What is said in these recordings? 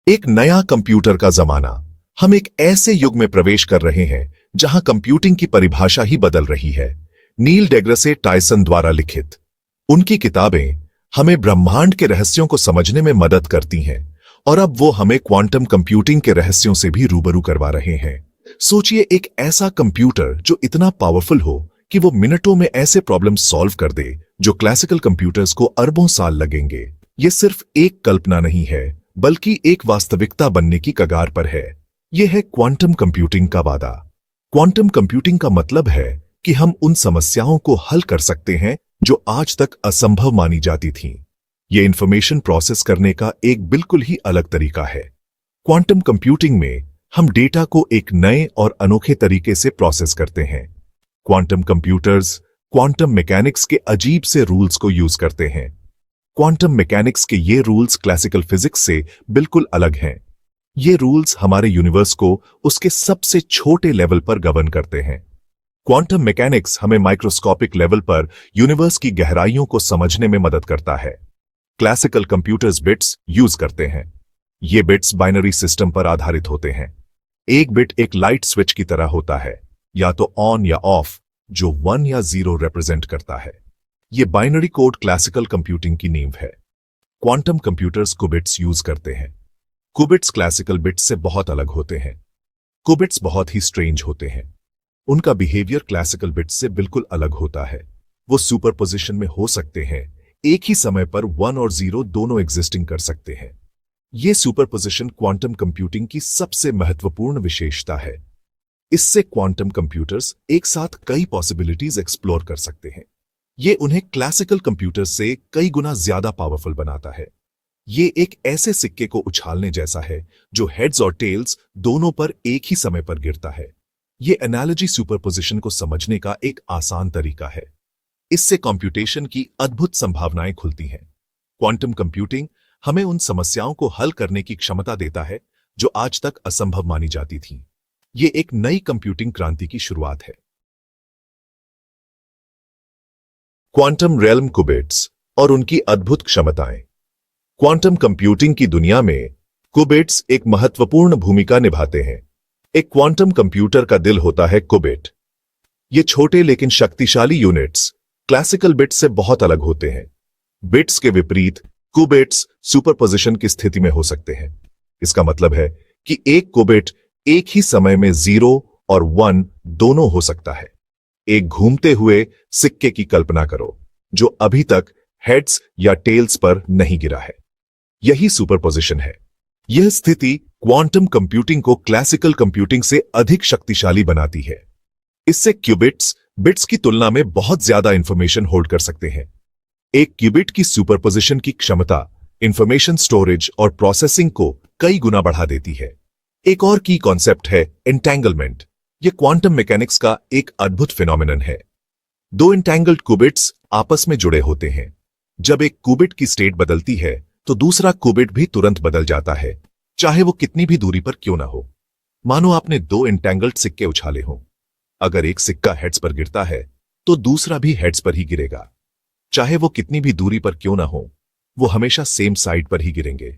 एक नया कंप्यूटर का जमाना। हम एक ऐसे युग में प्रवेश कर रहे हैं जहां कंप्यूटिंग की परिभाषा ही बदल रही है। नील डेग्रासे टायसन द्वारा लिखित उनकी किताबें हमें ब्रह्मांड के रहस्यों को समझने में मदद करती हैं और अब वो हमें क्वांटम कंप्यूटिंग के रहस्यों से भी रूबरू करवा रहे हैं। सोचिए, एक ऐसा कंप्यूटर जो इतना पावरफुल हो कि वो मिनटों में ऐसे प्रॉब्लम सॉल्व कर दे जो क्लासिकल कंप्यूटर्स को अरबों साल लगेंगे। ये सिर्फ एक कल्पना नहीं है, बल्कि एक वास्तविकता बनने की कगार पर है। यह है क्वांटम कंप्यूटिंग का वादा। क्वांटम कंप्यूटिंग का मतलब है कि हम उन समस्याओं को हल कर सकते हैं जो आज तक असंभव मानी जाती थीं। ये इंफॉर्मेशन प्रोसेस करने का एक बिल्कुल ही अलग तरीका है। क्वांटम कंप्यूटिंग में हम डेटा को एक नए और अनोखे तरीके से प्रोसेस करते हैं। क्वांटम कंप्यूटर्स क्वांटम मैकेनिक्स के अजीब से रूल्स को यूज करते हैं। क्वांटम मैकेनिक्स के ये रूल्स क्लासिकल फिजिक्स से बिल्कुल अलग हैं। ये रूल्स हमारे यूनिवर्स को उसके सबसे छोटे लेवल पर गवर्न करते हैं। क्वांटम मैकेनिक्स हमें माइक्रोस्कोपिक लेवल पर यूनिवर्स की गहराइयों को समझने में मदद करता है। क्लासिकल कंप्यूटर्स बिट्स यूज करते हैं। ये बिट्स बाइनरी सिस्टम पर आधारित होते हैं। एक बिट एक लाइट स्विच की तरह होता है, या तो ऑन या ऑफ, जो 1 या 0 रिप्रेजेंट करता है। ये बाइनरी कोड क्लासिकल कंप्यूटिंग की नींव है। क्वांटम कंप्यूटर्स कुबिट्स यूज करते हैं। कुबिट्स क्लासिकल बिट्स से बहुत अलग होते हैं। कुबिट्स बहुत ही स्ट्रेंज होते हैं। उनका बिहेवियर क्लासिकल बिट्स से बिल्कुल अलग होता है। वो सुपरपोजिशन में हो सकते हैं, एक ही समय पर 1 और 0 दोनों एग्जिस्टिंग कर सकते हैं। ये सुपरपोजिशन क्वांटम कंप्यूटिंग की सबसे महत्वपूर्ण विशेषता है। इससे क्वांटम कंप्यूटर्स एक साथ कई पॉसिबिलिटीज एक्सप्लोर कर सकते हैं। ये उन्हें क्लासिकल कंप्यूटर से कई गुना ज्यादा पावरफुल बनाता है। ये एक ऐसे सिक्के को उछालने जैसा है जो हेड्स और टेल्स दोनों पर एक ही समय पर गिरता है। ये एनालॉजी सुपरपोजिशन को समझने का एक आसान तरीका है। इससे कंप्यूटेशन की अद्भुत संभावनाएं खुलती हैं। क्वांटम कंप्यूटिंग हमें उन समस्याओं को हल करने की क्षमता देता है जो आज तक असंभव मानी जाती थीं। ये एक नई कंप्यूटिंग क्रांति की शुरुआत है। क्वांटम रेल्म कुबिट्स और उनकी अद्भुत क्षमताएं। क्वांटम कंप्यूटिंग की दुनिया में कुबिट्स एक महत्वपूर्ण भूमिका निभाते हैं। एक क्वांटम कंप्यूटर का दिल होता है कुबिट। ये छोटे लेकिन शक्तिशाली यूनिट्स क्लासिकल बिट्स से बहुत अलग होते हैं। बिट्स के विपरीत कुबिट्स सुपरपोजिशन की स्थिति में हो सकते हैं। इसका मतलब है कि एक कुबिट एक ही समय में 0 और 1 दोनों हो सकता है। एक घूमते हुए सिक्के की कल्पना करो जो अभी तक हेड्स या टेल्स पर नहीं गिरा है। यही सुपरपोजिशन है। यह स्थिति क्वांटम कंप्यूटिंग को क्लासिकल कंप्यूटिंग से अधिक शक्तिशाली बनाती है। इससे क्यूबिट्स बिट्स की तुलना में बहुत ज्यादा इंफॉर्मेशन होल्ड कर सकते हैं। एक क्यूबिट की सुपरपोजिशन की क्षमता इंफॉर्मेशन स्टोरेज और प्रोसेसिंग को कई गुना बढ़ा देती है। एक और की कॉन्सेप्ट है एंटेंगलमेंट। यह क्वांटम मैकेनिक्स का एक अद्भुत फिनोमिनन है। दो एंटेंगल्ड कुबिट्स आपस में जुड़े होते हैं। जब एक कुबिट की स्टेट बदलती है तो दूसरा कुबिट भी तुरंत बदल जाता है, चाहे वो कितनी भी दूरी पर क्यों ना हो। मानो आपने 2 एंटेंगल्ड सिक्के उछाले हों। अगर एक सिक्का हेड्स पर गिरता है तो दूसरा भी हेड्स पर ही गिरेगा। चाहे वो कितनी भी दूरी पर क्यों ना हो, वो हमेशा सेम साइड पर ही गिरेंगे।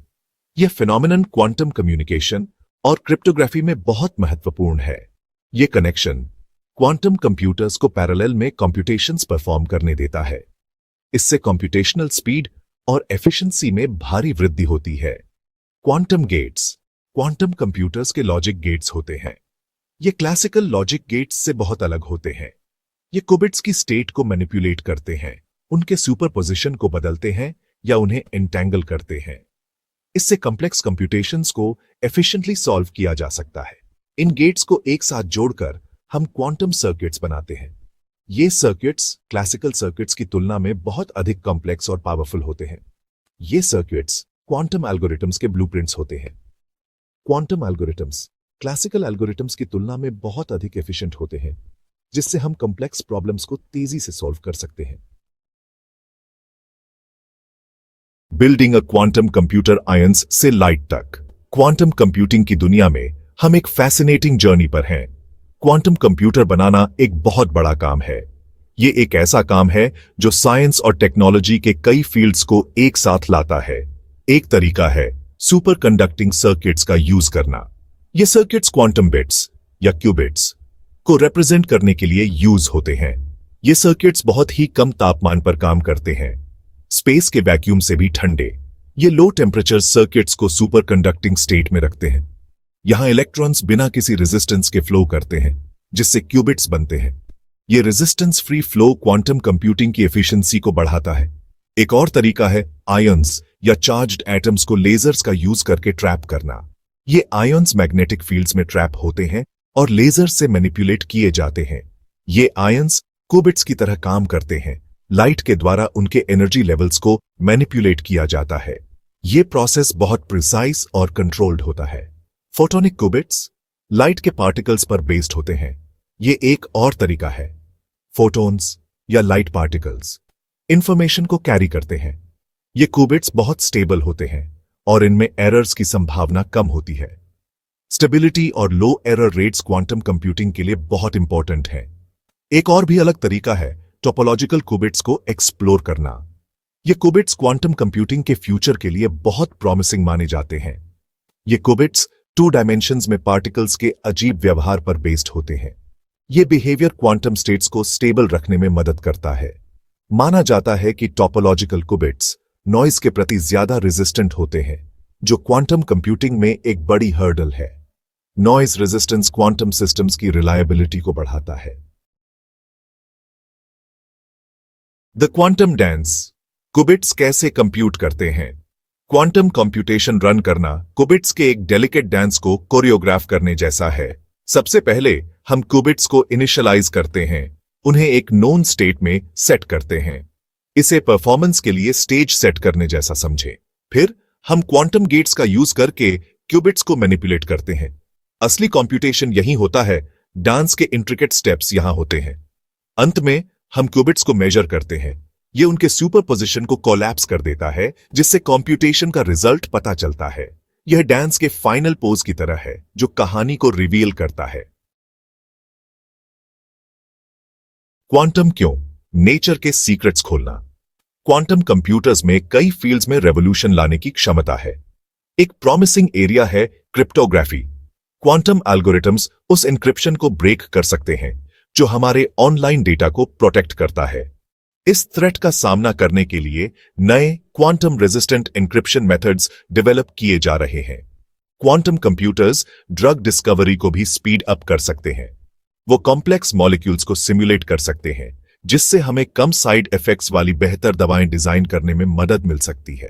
यह फिनोमिनन क्वांटम कम्युनिकेशन और क्रिप्टोग्राफी में बहुत महत्वपूर्ण है। यह कनेक्शन क्वांटम कंप्यूटर्स को पैरेलल में कंप्यूटेशंस परफॉर्म करने देता है। इससे कंप्यूटेशनल स्पीड और एफिशिएंसी में भारी वृद्धि होती है। क्वांटम गेट्स क्वांटम कंप्यूटर्स के लॉजिक गेट्स होते हैं। ये क्लासिकल लॉजिक गेट्स से बहुत अलग होते हैं। ये कुबिट्स की स्टेट को मैनिपुलेट करते हैं, उनके सुपरपोजिशन को बदलते हैं या उन्हें एंटेंगल करते हैं। इससे कॉम्प्लेक्स कंप्यूटेशंस को एफिशिएंटली सॉल्व किया जा सकता है। इन गेट्स को एक साथ जोड़कर हम क्वांटम सर्किट्स बनाते हैं। ये सर्किट्स क्लासिकल सर्किट्स की तुलना में बहुत अधिक कॉम्प्लेक्स और पावरफुल होते हैं। ये सर्किट्स क्वांटम एल्गोरिथम्स के ब्लूप्रिंट्स होते हैं। क्वांटम एल्गोरिथम्स क्लासिकल एल्गोरिथम्स की तुलना में बहुत अधिक एफिशिएंट होते हैं, जिससे हम कॉम्प्लेक्स प्रॉब्लम्स को तेजी से सॉल्व कर सकते हैं। Building a quantum computer ions से लाइट तक। क्वांटम कंप्यूटिंग की दुनिया में हम एक फैसिनेटिंग जर्नी पर हैं। क्वांटम कंप्यूटर बनाना एक बहुत बड़ा काम है। ये एक ऐसा काम है जो साइंस और टेक्नोलॉजी के कई फील्ड्स को एक साथ लाता है। एक तरीका है सुपर कंडक्टिंग सर्किट्स का यूज करना। ये सर्किट्स क्वांटम बिट्स या क्यूबिट्स को रिप्रेजेंट करने के लिए यूज होते हैं। ये सर्किट्स बहुत ही कम तापमान पर काम करते हैं, स्पेस के वैक्यूम से भी ठंडे। ये लो टेम्परेचर सर्किट्स को सुपर कंडक्टिंग स्टेट में रखते हैं। यहां इलेक्ट्रॉन्स बिना किसी रेजिस्टेंस के फ्लो करते हैं, जिससे क्यूबिट्स बनते हैं। ये resistance free flow quantum computing की एफिशिएंसी को बढ़ाता है। एक और तरीका है आयंस या चार्ज्ड एटम्स को लेजर्स का यूज करके ट्रैप करना। ये आयंस मैग्नेटिक फील्ड्स में ट्रैप होते हैं और लेजर से मैनिपुलेट किए जाते हैं। ये आयंस क्यूबिट्स की तरह काम करते हैं। लाइट के द्वारा उनके एनर्जी लेवल्स को मैनिपुलेट किया जाता है। ये प्रोसेस बहुत प्रिसाइज और कंट्रोल्ड होता है। फोटोनिक क्यूबिट्स लाइट के पार्टिकल्स पर बेस्ड होते हैं। ये एक और तरीका है। फोटोन्स या लाइट पार्टिकल्स इंफॉर्मेशन को कैरी करते हैं। ये क्यूबिट्स बहुत स्टेबल होते हैं और इनमें एरर्स की संभावना कम होती है। स्टेबिलिटी और लो एरर रेट्स क्वांटम कंप्यूटिंग के लिए बहुत इंपॉर्टेंट है। एक और भी अलग तरीका है टोपोलॉजिकल क्यूबिट्स को एक्सप्लोर करना। ये क्यूबिट्स क्वांटम कंप्यूटिंग के फ्यूचर के लिए बहुत प्रॉमिसिंग माने जाते हैं। ये क्यूबिट्स 2 डायमेंशंस में पार्टिकल्स के अजीब व्यवहार पर बेस्ड होते हैं। ये बिहेवियर क्वांटम स्टेट्स को स्टेबल रखने में मदद करता है। माना जाता है कि टोपोलॉजिकल क्यूबिट्स नॉइज के प्रति ज्यादा रेजिस्टेंट होते हैं, जो क्वांटम कंप्यूटिंग में एक बड़ी हर्डल है। नॉइज रेजिस्टेंस क्वांटम सिस्टम्स की रिलायबिलिटी को बढ़ाता है। द क्वांटम डांस क्यूबिट्स कैसे कंप्यूट करते हैं। क्वांटम कंप्यूटेशन रन करना क्यूबिट्स के एक डेलिकेट डांस को कोरियोग्राफ करने जैसा है। सबसे पहले हम क्यूबिट्स को इनिशियलाइज करते हैं, उन्हें एक नोन स्टेट में सेट करते हैं। इसे परफॉर्मेंस के लिए स्टेज सेट करने जैसा समझें। फिर हम क्वांटम गेट्स का यूज करके क्यूबिट्स को मैनिपुलेट करते हैं। असली कंप्यूटेशन यही होता है। डांस के इंट्रिकेट स्टेप्स यहां होते हैं। अंत में हम क्यूबिट्स को मेजर करते हैं। ये उनके सुपरपोजिशन को कोलैप्स कर देता है, जिससे कंप्यूटेशन का रिजल्ट पता चलता है। यह डांस के फाइनल पोज की तरह है, जो कहानी को रिवील करता है। क्वांटम क्यों? नेचर के सीक्रेट्स खोलना। क्वांटम कंप्यूटर्स में कई फील्ड्स में रेवोल्यूशन लाने की क्षमता है। एक प्रॉमिसिंग एरिया है क्रिप्टोग्राफी। क्वांटम एल्गोरिथम्स उस एन्क्रिप्शन को ब्रेक कर सकते हैं जो हमारे ऑनलाइन डेटा को प्रोटेक्ट करता है। इस थ्रेट का सामना करने के लिए नए quantum resistant encryption methods develop किए जा रहे हैं। क्वांटम कंप्यूटर्स ड्रग डिस्कवरी को भी स्पीड अप कर सकते हैं। वो कॉम्प्लेक्स मॉलिक्यूल्स को सिमुलेट कर सकते हैं, जिससे हमें कम साइड इफेक्ट्स वाली बेहतर दवाएं डिजाइन करने में मदद मिल सकती है।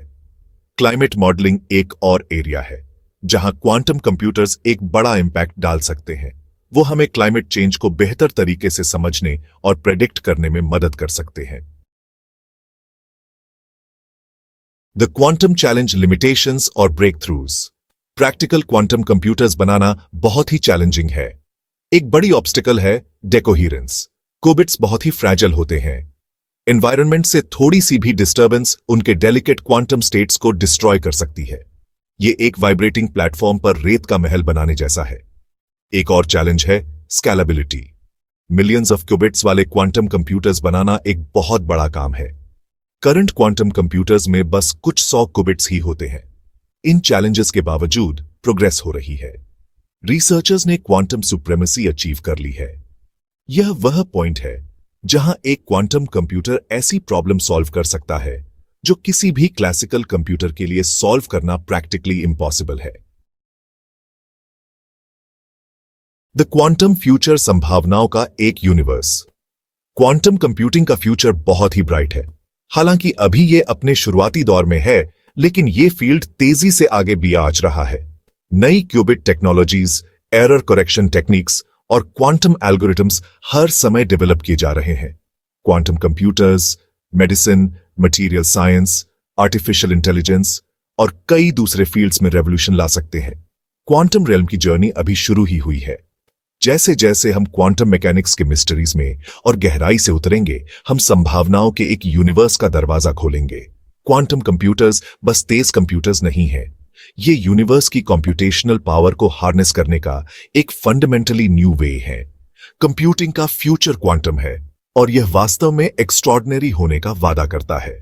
क्लाइमेट मॉडलिंग एक और एरिया है जहां क्वांटम कंप्यूटर्स एक बड़ा इंपैक्ट डाल सकते हैं। वो हमें क्लाइमेट चेंज को बेहतर तरीके से समझने और प्रेडिक्ट करने में मदद कर सकते हैं। द क्वांटम चैलेंज लिमिटेशंस और breakthroughs. Practical quantum computers बनाना बहुत ही चैलेंजिंग है। एक बड़ी ऑब्स्टिकल है डेकोहेरेंस। क्यूबिट्स बहुत ही फ्रैजाइल होते हैं। एनवायरनमेंट से थोड़ी सी भी डिस्टर्बेंस उनके डेलिकेट क्वांटम स्टेट्स को डिस्ट्रॉय कर सकती है। ये एक वाइब्रेटिंग प्लेटफॉर्म पर रेत का महल बनाने जैसा है। एक और चैलेंज है स्केलेबिलिटी। मिलियंस ऑफ क्यूबिट्स वाले क्वांटम कंप्यूटर्स बनाना एक बहुत बड़ा काम है। करंट क्वांटम कंप्यूटर्स में बस कुछ 100 क्यूबिट्स ही होते हैं। इन चैलेंजेस के बावजूद प्रोग्रेस हो रही है। रिसर्चर्स ने क्वांटम सुप्रीमेसी अचीव कर ली है। यह वह पॉइंट है जहां एक क्वांटम कंप्यूटर ऐसी प्रॉब्लम सॉल्व कर सकता है जो किसी भी क्लासिकल कंप्यूटर के लिए सॉल्व करना प्रैक्टिकली इम्पॉसिबल है। द क्वांटम फ्यूचर संभावनाओं का एक यूनिवर्स। क्वांटम कंप्यूटिंग का फ्यूचर बहुत ही ब्राइट है। हालांकि अभी यह अपने शुरुआती दौर में है, लेकिन यह फील्ड तेजी से आगे भी आज रहा है। नई qubit technologies, error correction techniques और क्वांटम एल्गोरिथम्स हर समय डेवलप किए जा रहे हैं। Quantum computers, medicine, material science, artificial intelligence और कई दूसरे फील्ड्स में रेवोल्यूशन ला सकते हैं। क्वांटम रियल्म की जर्नी अभी शुरू ही हुई है। जैसे जैसे हम क्वांटम मैकेनिक्स के मिस्टरीज में और गहराई से उतरेंगे, हम संभावनाओं के एक यूनिवर्स का दरवाजा खोलेंगे। क्वांटम कंप्यूटर्स बस तेज कंप्यूटर्स नहीं हैं। ये यूनिवर्स की कंप्यूटेशनल पावर को हार्नेस करने का एक फंडामेंटली न्यू वे है। कंप्यूटिंग का फ्यूचर क्वांटम है और यह वास्तव में एक्स्ट्रॉर्डिनरी होने का वादा करता है।